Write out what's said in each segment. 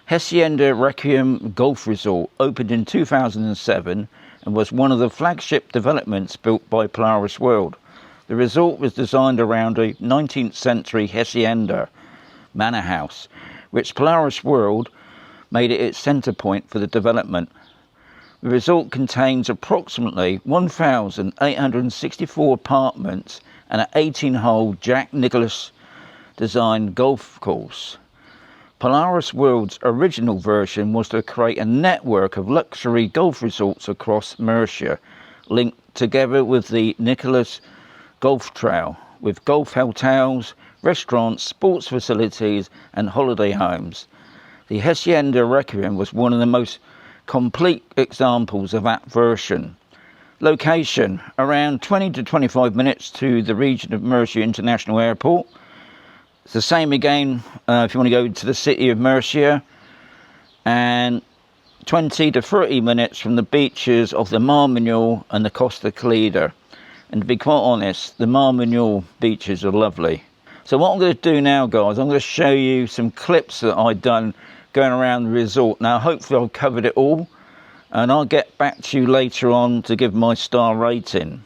Hacienda Riquelme Golf Resort opened in 2007 and was one of the flagship developments built by Polaris World. The resort was designed around a 19th century Hacienda manor house, which Polaris World made it its centre point for the development. The resort contains approximately 1,864 apartments and an 18-hole Jack Nicklaus designed golf course. Polaris World's original version was to create a network of luxury golf resorts across Murcia, linked together with the Nicklaus Golf Trail, with golf hotels, restaurants, sports facilities and holiday homes. The Hacienda Riquelme was one of the most complete examples of that version. Location: around 20 to 25 minutes to the region of Murcia International Airport. It's the same again if you want to go to the city of Murcia, and 20 to 30 minutes from the beaches of the Mar Menor and the Costa Cleda. And to be quite honest, the Mar Menor beaches are lovely. So what I'm going to do now, guys, I'm going to show you some clips that I've done going around the resort. Now hopefully I've covered it all, and I'll get back to you later on to give my star rating.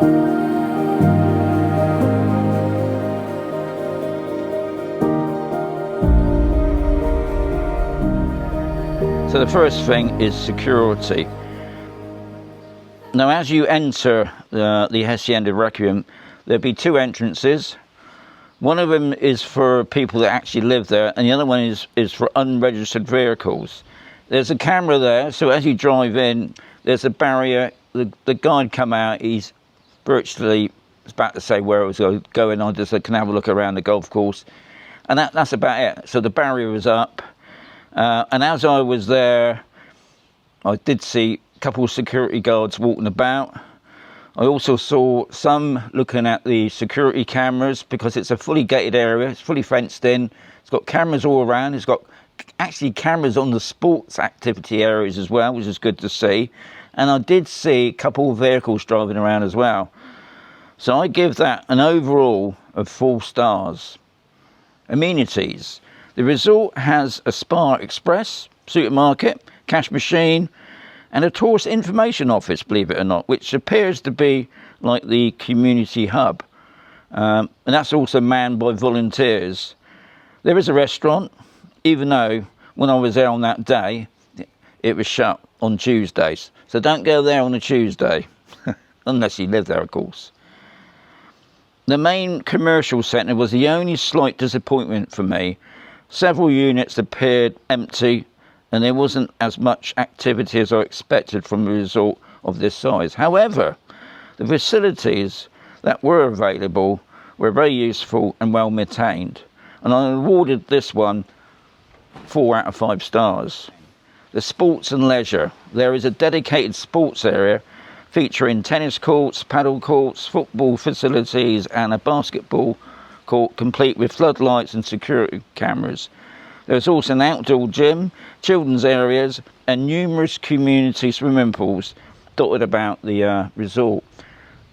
So the first thing is security. Now as you enter the Hacienda Riquelme, there'll be two entrances. One of them is for people that actually live there, and the other one is for unregistered vehicles. There's a camera there, so as you drive in, there's a barrier. The guide come out, he's virtually about to say where it was going. I just can have a look around the golf course, and that's about it. So the barrier was up. And as I was there, I did see a couple of security guards walking about. I also saw some looking at the security cameras, because it's a fully gated area, it's fully fenced in, it's got cameras all around, it's got actually cameras on the sports activity areas as well, which is good to see. And I did see a couple of vehicles driving around as well. So I give that an overall of 4 stars. Amenities. The resort has a spa express, supermarket, cash machine, and a tourist information office, believe it or not, which appears to be like the community hub. And that's also manned by volunteers. There is a restaurant, even though when I was there on that day, it was shut on Tuesdays. So don't go there on a Tuesday, unless you live there, of course. The main commercial centre was the only slight disappointment for me. Several units appeared empty, and there wasn't as much activity as I expected from a resort of this size. However, the facilities that were available were very useful and well maintained, and I awarded this one 4 out of 5 stars. The sports and leisure. There is a dedicated sports area featuring tennis courts, paddle courts, football facilities, and a basketball court complete with floodlights and security cameras. There's also an outdoor gym, children's areas, and numerous community swimming pools dotted about the resort.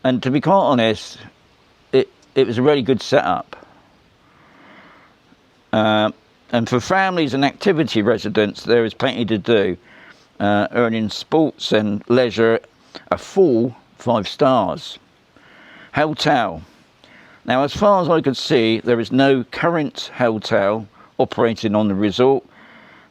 And to be quite honest, it was a really good setup. And for families and activity residents, there is plenty to do, earning sports and leisure a full 5 stars. Hotel. Now, as far as I could see, there is no current hotel operating on the resort.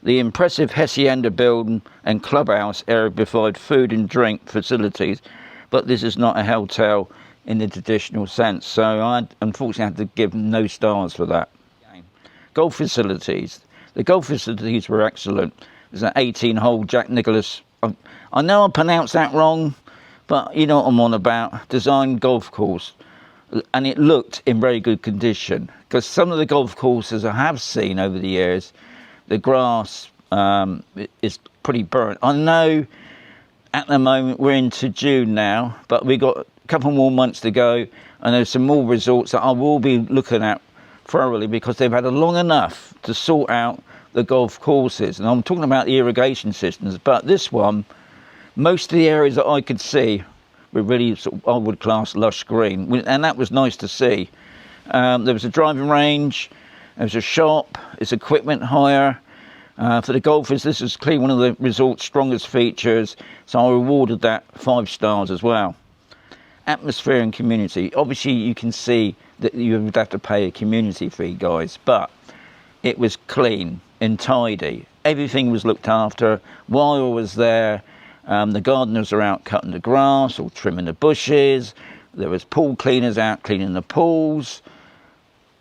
The impressive Hacienda building and clubhouse area provide food and drink facilities, but this is not a hotel in the traditional sense, so I unfortunately had to give no stars for that. Golf facilities. The golf facilities were excellent. There's an 18-hole Jack Nicklaus. I know I pronounced that wrong, but you know what I'm on about. Designed golf course. And it looked in very good condition, because some of the golf courses I have seen over the years, the grass is pretty burnt. I know at the moment we're into June now, but we've got a couple more months to go, and there's some more resorts that I will be looking at thoroughly, because they've had a long enough to sort out the golf courses. And I'm talking about the irrigation systems, but this one, most of the areas that I could see were really sort of, I would class, lush green, and that was nice to see. There was a driving range, there was a shop, it's equipment hire. For the golfers, this is clearly one of the resort's strongest features, so I awarded that 5 stars as well. Atmosphere and community. Obviously you can see that you would have to pay a community fee, guys, but it was clean and tidy. Everything was looked after. While I was there, the gardeners are out cutting the grass or trimming the bushes. There was pool cleaners out cleaning the pools.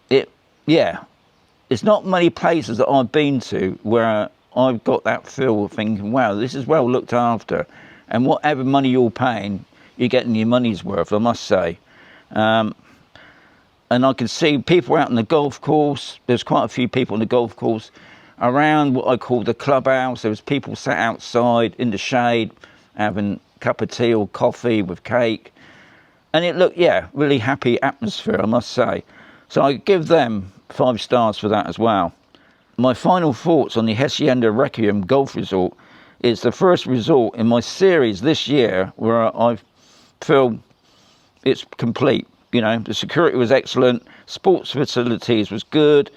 It's not many places that I've been to where I've got that feel of thinking, wow, this is well looked after. And whatever money you're paying, you're getting your money's worth, I must say. And I can see people out on the golf course. There's quite a few people on the golf course. Around what I call the clubhouse, there was people sat outside in the shade having a cup of tea or coffee with cake. And it looked, really happy atmosphere, I must say. So I give them 5 stars for that as well. My final thoughts on the Hacienda Riquelme Golf Resort is the first resort in my series this year where I feel it's complete. You know, the security was excellent, sports facilities was good,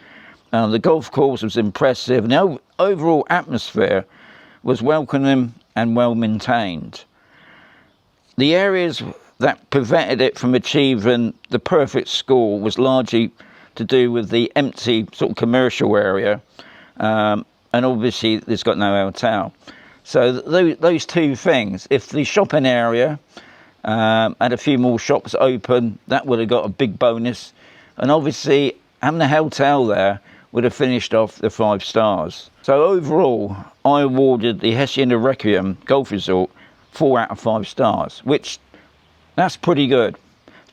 the golf course was impressive, and the overall atmosphere was welcoming and well maintained. The areas that prevented it from achieving the perfect score was largely to do with the empty sort of commercial area, and obviously it's got no hotel. So those two things, if the shopping area had a few more shops open, that would have got a big bonus, and obviously having a hotel there would have finished off the 5 stars. So overall, I awarded the Hacienda Riquelme Golf Resort 4 out of 5 stars, which that's pretty good.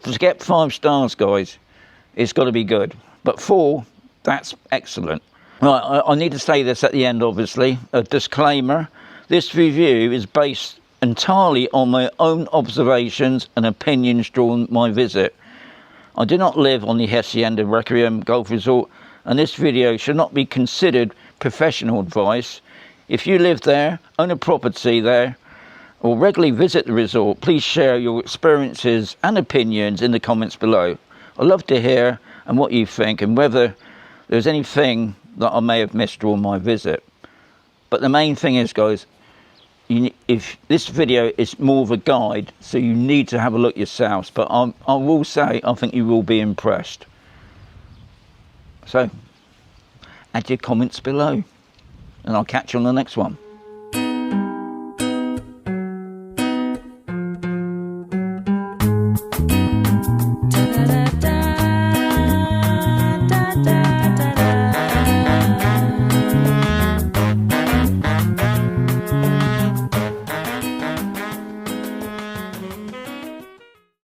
To get 5 stars, guys, it's got to be good. But 4, that's excellent. Right, I need to say this at the end, obviously. A disclaimer: this review is based entirely on my own observations and opinions during my visit. I do not live on the Hacienda Riquelme Golf Resort, and this video should not be considered professional advice. If you live there, own a property there, or regularly visit the resort, please share your experiences and opinions in the comments below. I'd love to hear and what you think, and whether there's anything that I may have missed during my visit. But the main thing is, guys, if this video is more of a guide, so you need to have a look yourselves, but I will say I think you will be impressed. So add your comments below, and I'll catch you on the next one.